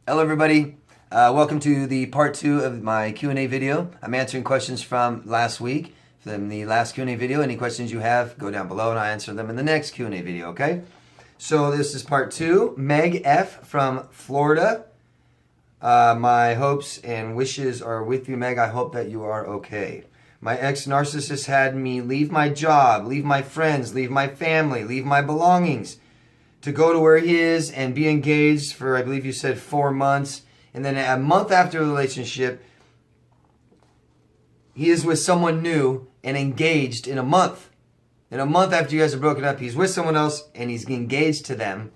Hello everybody, welcome to the part 2 of my Q&A video. I'm answering questions from last week, from the last Q&A video. Any questions you have, go down below and I'll answer them in the next Q&A video, okay? So this is part 2. Meg F. from Florida. My hopes and wishes are with you, Meg. I hope that you are okay. My ex-narcissist had me leave my job, leave my friends, leave my family, leave my belongings, to go to where he is and be engaged for, I believe you said 4 months. And then a month after the relationship, he is with someone new and engaged in a month. In a month after you guys are broken up, he's with someone else and he's engaged to them.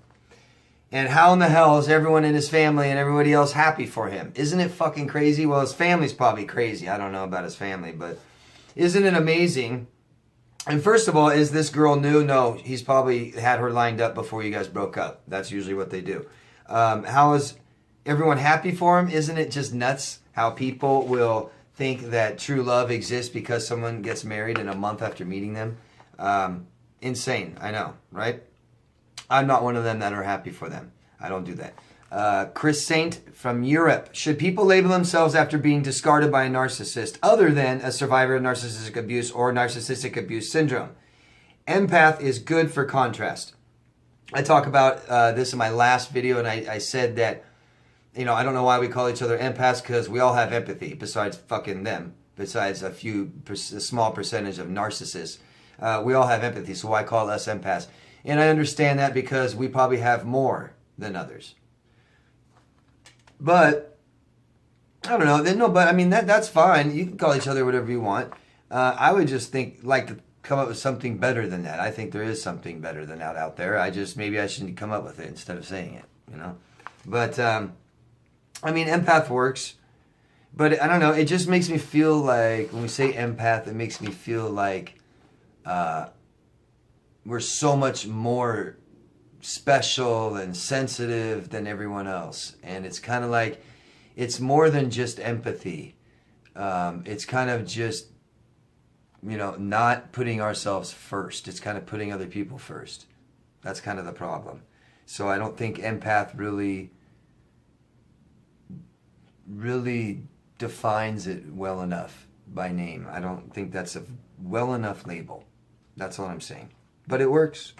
And how in the hell is everyone in his family and everybody else happy for him? Isn't it fucking crazy? Well, his family's probably crazy. I don't know about his family, but isn't it amazing? And first of all, is this girl new? No, he's probably had her lined up before you guys broke up. That's usually what they do. How is everyone happy for him? Isn't it just nuts how people will think that true love exists because someone gets married in a month after meeting them? Insane, I know, right? I'm not one of them that are happy for them. I don't do that. Chris Saint from Europe. Should people label themselves after being discarded by a narcissist other than a survivor of narcissistic abuse or narcissistic abuse syndrome? Empath is good for contrast. I talk about this in my last video, and I said that, you know, I don't know why we call each other empaths, because we all have empathy besides fucking them, besides a small percentage of narcissists. We all have empathy, so why call us empaths? And I understand that because we probably have more than others. But, I don't know. No, but I mean, that's fine. You can call each other whatever you want. I would just like to come up with something better than that. I think there is something better than that out there. Maybe I should come up with it instead of saying it, you know. But, I mean, empath works. But, I don't know. It just makes me feel like, when we say empath, it makes me feel like we're so much more special and sensitive than everyone else. And it's kind of like, it's more than just empathy. It's kind of just, you know, not putting ourselves first. It's kind of putting other people first. That's kind of the problem. So I don't think empath really defines it well enough by name. I don't think that's a well enough label. That's all I'm saying. But it works.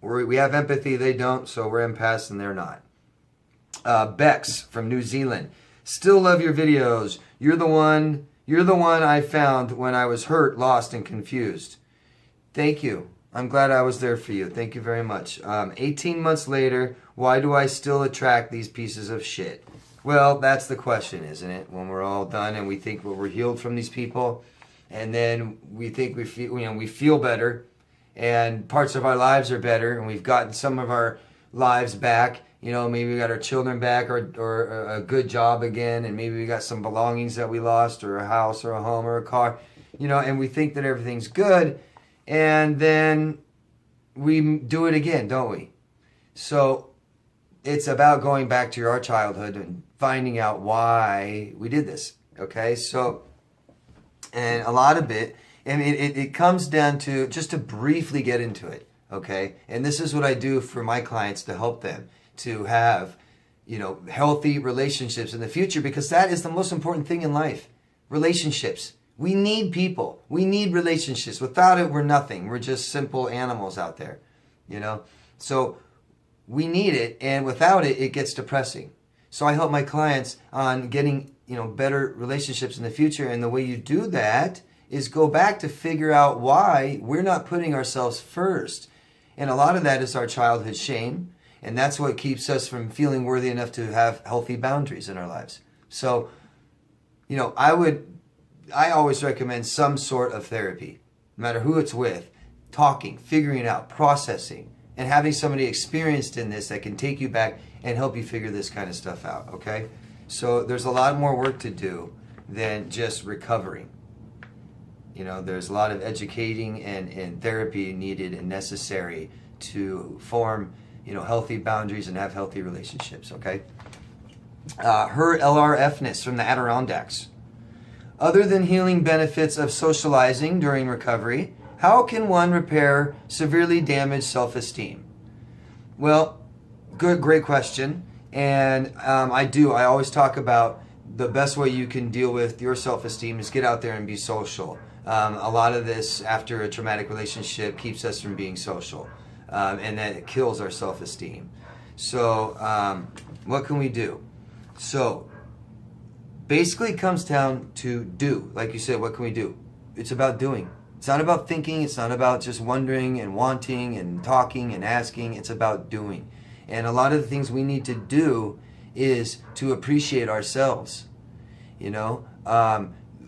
We have empathy, they don't, so we're empaths and they're not. Bex from New Zealand. Still love your videos. You're the one I found when I was hurt, lost, and confused. Thank you. I'm glad I was there for you. Thank you very much. 18 months later, why do I still attract these pieces of shit? Well, that's the question, isn't it? When we're all done and we think we're healed from these people, and then we think we feel better, and parts of our lives are better, and we've gotten some of our lives back. You know, maybe we got our children back, or a good job again, and maybe we got some belongings that we lost, or a house, or a home, or a car. You know, and we think that everything's good, and then we do it again, don't we? So it's about going back to our childhood and finding out why we did this, okay? So, and a lot of it, and it comes down to, just to briefly get into it, okay? And this is what I do for my clients to help them to have, you know, healthy relationships in the future, because that is the most important thing in life. Relationships. We need people. We need relationships. Without it, we're nothing. We're just simple animals out there, you know? So we need it, and without it, it gets depressing. So I help my clients on getting, you know, better relationships in the future, and the way you do that is go back to figure out why we're not putting ourselves first. And a lot of that is our childhood shame. And that's what keeps us from feeling worthy enough to have healthy boundaries in our lives. So, you know, I always recommend some sort of therapy, no matter who it's with, talking, figuring it out, processing, and having somebody experienced in this that can take you back and help you figure this kind of stuff out, okay? So there's a lot more work to do than just recovering. You know, there's a lot of educating and therapy needed and necessary to form, you know, healthy boundaries and have healthy relationships, okay? Her LRFness from the Adirondacks. Other than healing benefits of socializing during recovery, how can one repair severely damaged self-esteem? Well, great question. And I always talk about the best way you can deal with your self-esteem is get out there and be social. A lot of this after a traumatic relationship keeps us from being social, and that it kills our self-esteem. So what can we do? So basically it comes down to do. Like you said, what can we do? It's about doing. It's not about thinking. It's not about just wondering and wanting and talking and asking. It's about doing. And a lot of the things we need to do is to appreciate ourselves. You know,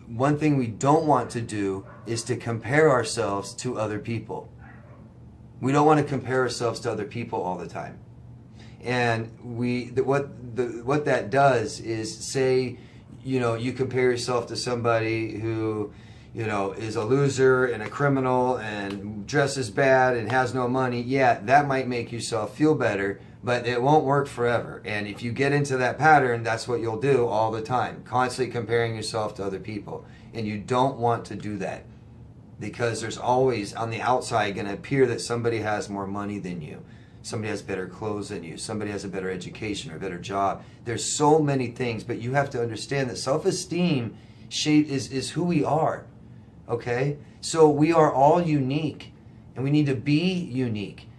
one thing we don't want to do is to compare ourselves to other people. We don't want to compare ourselves to other people all the time. And what that does is, say, you know, you compare yourself to somebody who, you know, is a loser and a criminal and dresses bad and has no money. Yeah, that might make yourself feel better, but it won't work forever. And if you get into that pattern, that's what you'll do all the time, constantly comparing yourself to other people. And you don't want to do that, because there's always on the outside going to appear that somebody has more money than you. Somebody has better clothes than you. Somebody has a better education or a better job. There's so many things, but you have to understand that self-esteem is who we are. Okay? So we are all unique, and we need to be unique.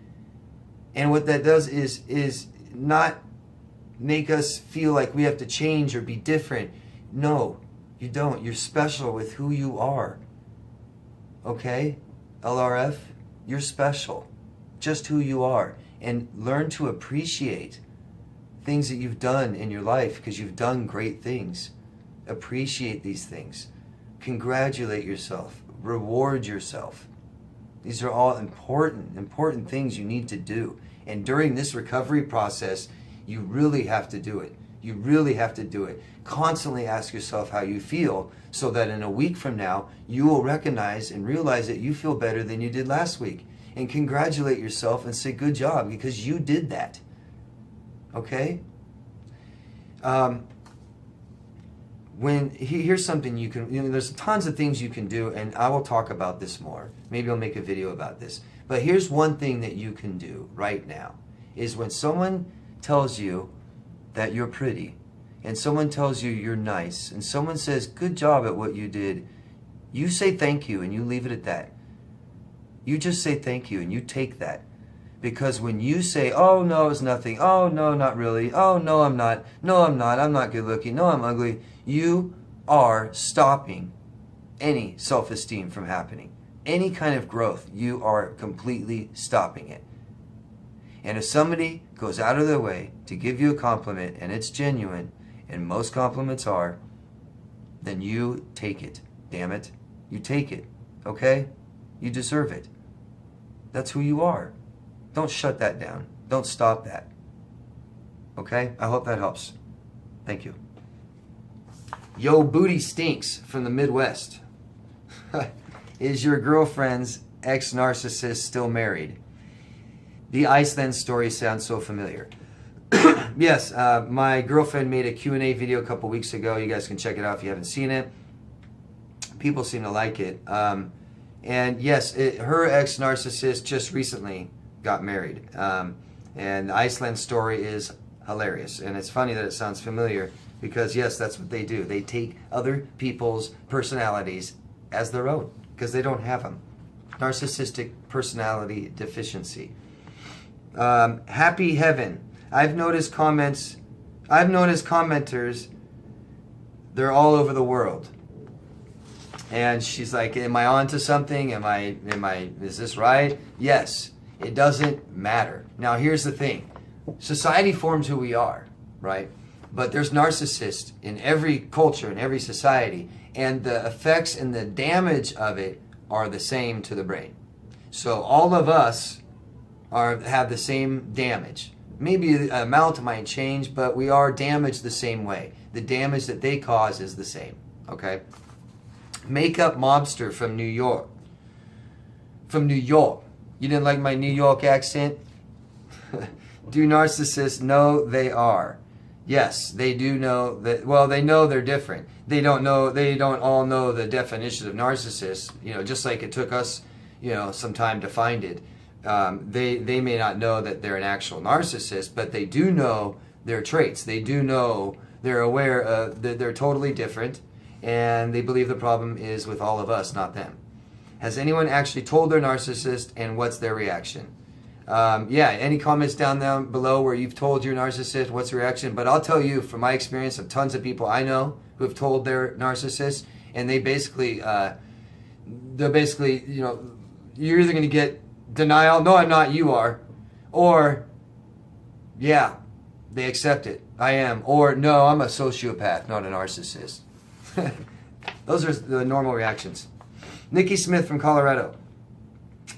And what that does is not make us feel like we have to change or be different. No, you don't. You're special with who you are. Okay? LRF, you're special. Just who you are. And learn to appreciate things that you've done in your life, because you've done great things. Appreciate these things. Congratulate yourself. Reward yourself. These are all important things you need to do. And during this recovery process, you really have to do it. You really have to do it. Constantly ask yourself how you feel, so that in a week from now, you will recognize and realize that you feel better than you did last week. And congratulate yourself and say, good job, because you did that. Okay? Here's something you can, there's tons of things you can do, and I will talk about this more. Maybe I'll make a video about this. But here's one thing that you can do right now, is when someone tells you that you're pretty, and someone tells you you're nice, and someone says, good job at what you did, you say thank you, and you leave it at that. You just say thank you, and you take that. Because when you say, oh, no, it's nothing. Oh, no, not really. Oh, no, I'm not. No, I'm not. I'm not good looking. No, I'm ugly. You are stopping any self-esteem from happening. Any kind of growth, you are completely stopping it. And if somebody goes out of their way to give you a compliment, and it's genuine, and most compliments are, then you take it. Damn it. You take it. Okay? You deserve it. That's who you are. Don't shut that down. Don't stop that. Okay? I hope that helps. Thank you. Yo, booty stinks from the Midwest. Is your girlfriend's ex-narcissist still married? The Iceland story sounds so familiar. Yes, my girlfriend made a Q&A video a couple weeks ago. You guys can check it out if you haven't seen it. People seem to like it. And yes, her ex-narcissist just recently got married. And the Iceland story is hilarious. And it's funny that it sounds familiar, because yes, that's what they do. They take other people's personalities as their own, because they don't have them. Narcissistic personality deficiency. Happy Heaven. I've noticed commenters, they're all over the world. And she's like, am I on to something? Is this right? Yes, it doesn't matter. Now here's the thing. Society forms who we are, right? But there's narcissists in every culture, in every society, and the effects and the damage of it are the same to the brain. So all of us have the same damage. Maybe the amount might change, but we are damaged the same way. The damage that they cause is the same, okay? Makeup mobster from New York. From New York. You didn't like my New York accent? Do narcissists know they are? Yes, they do know that. Well, they know they're different. They don't all know the definition of narcissists. You know, just like it took us, you know, some time to find it. They may not know that they're an actual narcissist, but they do know their traits. They do know, they're aware that they're totally different, and they believe the problem is with all of us, not them. Has anyone actually told their narcissist, and what's their reaction? Yeah, any comments down below where you've told your narcissist, what's the reaction? But I'll tell you from my experience of tons of people I know who have told their narcissist, and they're basically, you know, you're either going to get denial, no, I'm not, you are, or, yeah, they accept it, I am, or, no, I'm a sociopath, not a narcissist. Those are the normal reactions. Nikki Smith from Colorado.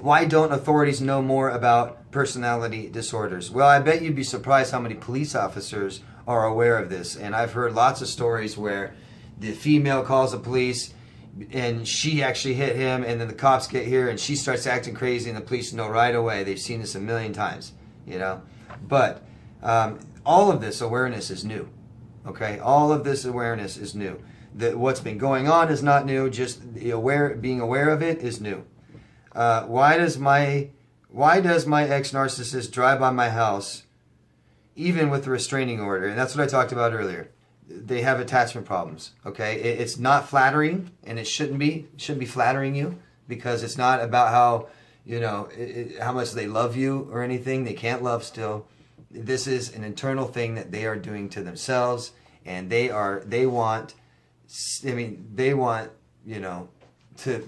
Why don't authorities know more about personality disorders? Well, I bet you'd be surprised how many police officers are aware of this. And I've heard lots of stories where the female calls the police and she actually hit him, and then the cops get here and she starts acting crazy and the police know right away. They've seen this a million times, you know. But all of this awareness is new, okay? All of this awareness is new. What's been going on is not new. Just being aware of it is new. Why does my ex-narcissist drive by my house even with the restraining order? And that's what I talked about earlier. They have attachment problems, okay? It's not flattering, and it shouldn't be. It shouldn't be flattering you, because it's not about how, you know, how much they love you or anything. They can't love still. This is an internal thing that they are doing to themselves, and they want, you know, to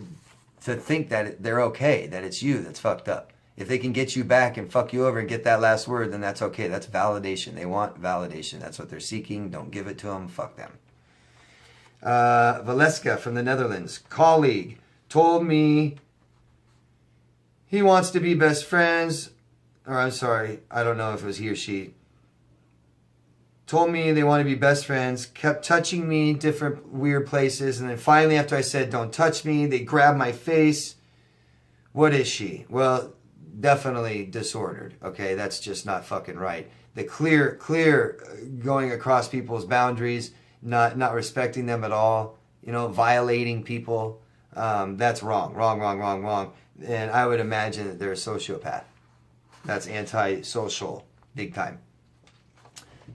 think that they're okay, that it's you that's fucked up. If they can get you back and fuck you over and get that last word, then that's okay. That's validation. They want validation. That's what they're seeking. Don't give it to them. Fuck them. Valeska from the Netherlands. Colleague told me he wants to be best friends. Or I'm sorry, I don't know if it was he or she. Told me they want to be best friends. Kept touching me different weird places. And then finally, after I said, don't touch me, they grabbed my face. What is she? Well, definitely disordered, okay? That's just not fucking right. The clear going across people's boundaries, not respecting them at all, you know, violating people, that's wrong. And I would imagine that they're a sociopath. That's anti-social, big time.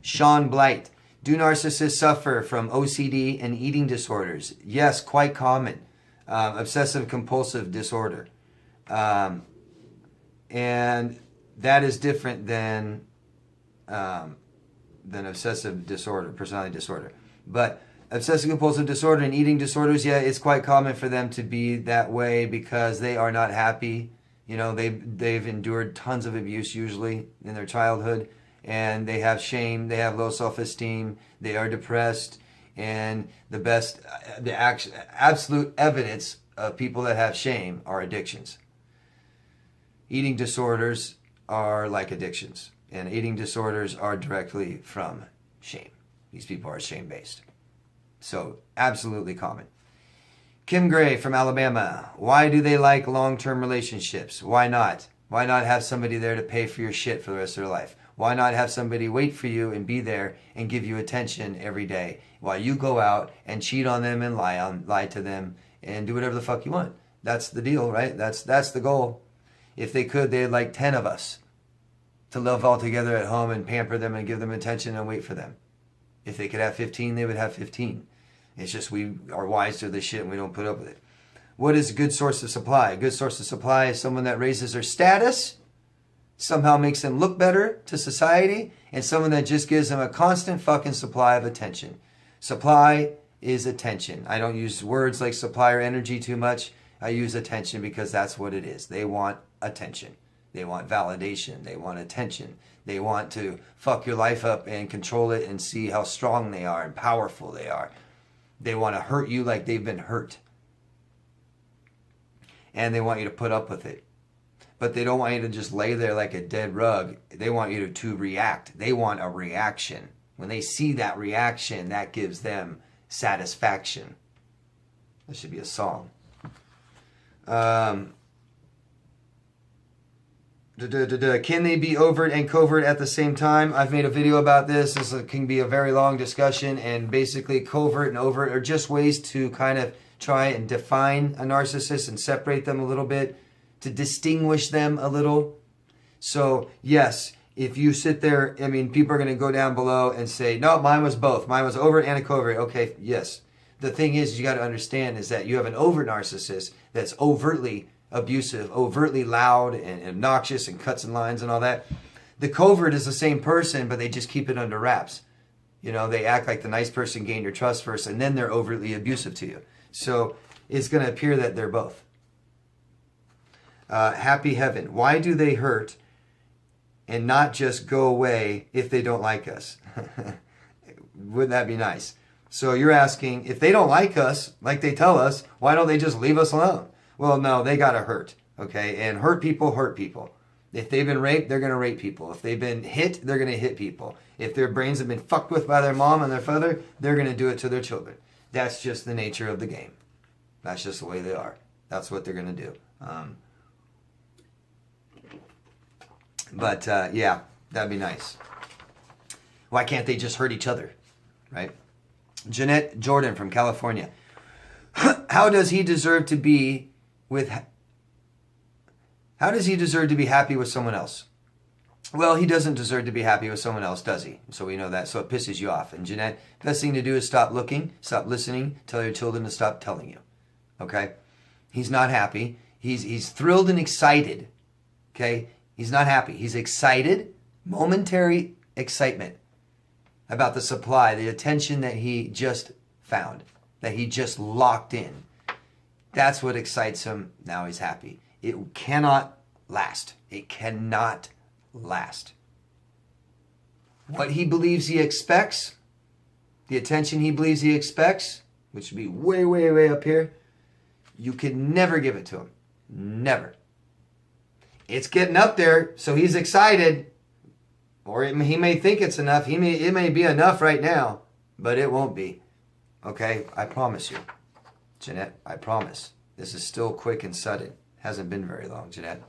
Sean Blight. Do narcissists suffer from OCD and eating disorders? Yes, quite common. Obsessive compulsive disorder. And that is different than obsessive disorder, personality disorder. But obsessive compulsive disorder and eating disorders, yeah, it's quite common for them to be that way because they are not happy. You know, they've endured tons of abuse usually in their childhood, and they have shame, they have low self-esteem, they are depressed, and the absolute evidence of people that have shame are addictions. Eating disorders are like addictions, and eating disorders are directly from shame. These people are shame-based. So, absolutely common. Kim Gray from Alabama. Why do they like long-term relationships? Why not? Why not have somebody there to pay for your shit for the rest of their life? Why not have somebody wait for you and be there and give you attention every day while you go out and cheat on them and lie to them and do whatever the fuck you want? That's the deal, right? That's the goal. If they could, they'd like 10 of us to live all together at home and pamper them and give them attention and wait for them. If they could have 15, they would have 15. It's just we are wise to this shit and we don't put up with it. What is a good source of supply? A good source of supply is someone that raises their status, somehow makes them look better to society, and someone that just gives them a constant fucking supply of attention. Supply is attention. I don't use words like supply or energy too much. I use attention because that's what it is. They want attention. They want validation. They want attention. They want to fuck your life up and control it and see how strong they are and powerful they are. They want to hurt you like they've been hurt. And they want you to put up with it. But they don't want you to just lay there like a dead rug. They want you to react. They want a reaction. When they see that reaction, that gives them satisfaction. That should be a song. Can they be overt and covert at the same time? I've made a video about this. This can be a very long discussion, and basically covert and overt are just ways to kind of try and define a narcissist and separate them a little bit, to distinguish them a little. So yes, if you sit there, I mean, people are going to go down below and say, no, mine was both. Mine was overt and a covert. Okay, yes. The thing is, you got to understand is that you have an overt narcissist that's overtly abusive, overtly loud and obnoxious and cuts and lines and all that. The covert is the same person, but they just keep it under wraps. You know, they act like the nice person, gain your trust first, and then they're overtly abusive to you. So it's going to appear that they're both. Happy Heaven. Why do they hurt and not just go away if they don't like us? Wouldn't that be nice? So you're asking, if they don't like us, like they tell us, why don't they just leave us alone? Well, no, they got to hurt, okay? And hurt people. If they've been raped, they're going to rape people. If they've been hit, they're going to hit people. If their brains have been fucked with by their mom and their father, they're going to do it to their children. That's just the nature of the game. That's just the way they are. That's what they're going to do. Yeah, that'd be nice. Why can't they just hurt each other, right? Jeannette Jordan from California. How does he deserve to be happy with someone else? Well, he doesn't deserve to be happy with someone else, does he? So we know that. So it pisses you off. And Jeanette, best thing to do is stop looking, stop listening, tell your children to stop telling you. Okay? He's not happy. He's thrilled and excited. Okay? He's not happy. He's excited, momentary excitement about the supply, the attention that he just found, that he just locked in. That's what excites him. Now he's happy. It cannot last. It cannot last. What he believes he expects, the attention he believes he expects, which would be way, way, way up here, you can never give it to him. Never. It's getting up there, so he's excited. Or he may think it's enough. It may be enough right now, but it won't be. Okay? I promise you. Jeanette, I promise. This is still quick and sudden. Hasn't been very long, Jeanette.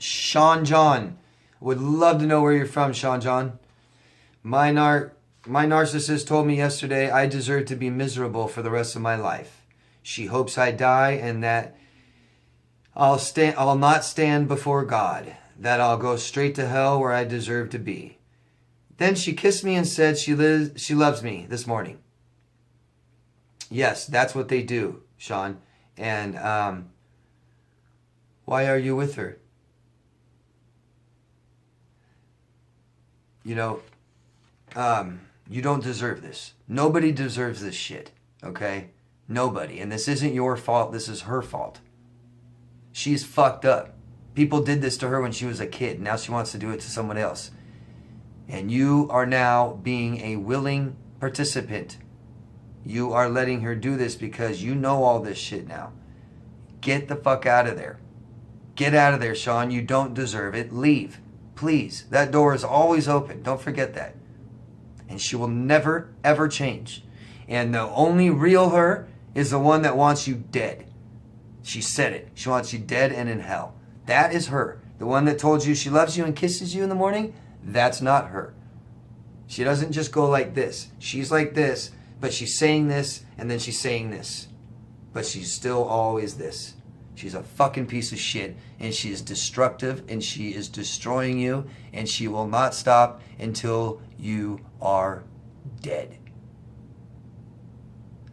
Sean John. Would love to know where you're from, Sean John. My narcissist told me yesterday I deserve to be miserable for the rest of my life. She hopes I die and that I'll not stand before God, that I'll go straight to hell where I deserve to be. Then she kissed me and said she loves me this morning. Yes, that's what they do, Sean. And why are you with her? You know, you don't deserve this. Nobody deserves this shit, okay? Nobody. And this isn't your fault. This is her fault. She's fucked up. People did this to her when she was a kid. Now she wants to do it to someone else. And you are now being a willing participant. You are letting her do this because you know all this shit now. Get the fuck out of there. Get out of there, Sean. You don't deserve it. Leave. Please. That door is always open. Don't forget that. And she will never, ever change. And the only real her is the one that wants you dead. She said it. She wants you dead and in hell. That is her. The one that told you she loves you and kisses you in the morning, that's not her. She doesn't just go like this. She's like this, but she's saying this, and then she's saying this. But she's still always this. She's a fucking piece of shit, and she is destructive, and she is destroying you, and she will not stop until you are dead.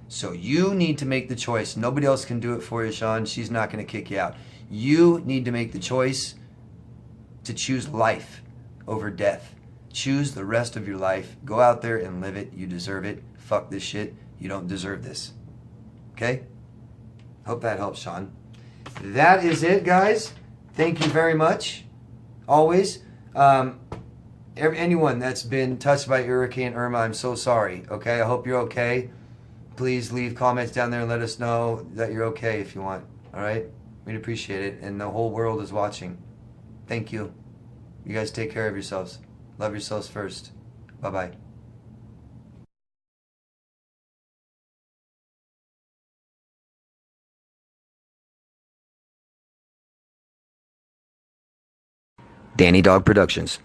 So you need to make the choice. Nobody else can do it for you, Sean. She's not going to kick you out. You need to make the choice to choose life over death. Choose the rest of your life. Go out there and live it. You deserve it. Fuck this shit. You don't deserve this. Okay? Hope that helps, Sean. That is it, guys. Thank you very much. Always. Anyone that's been touched by Hurricane Irma, I'm so sorry. Okay? I hope you're okay. Please leave comments down there and let us know that you're okay if you want. All right? We'd appreciate it. And the whole world is watching. Thank you. You guys take care of yourselves. Love yourselves first. Bye-bye. Danny Dog Productions.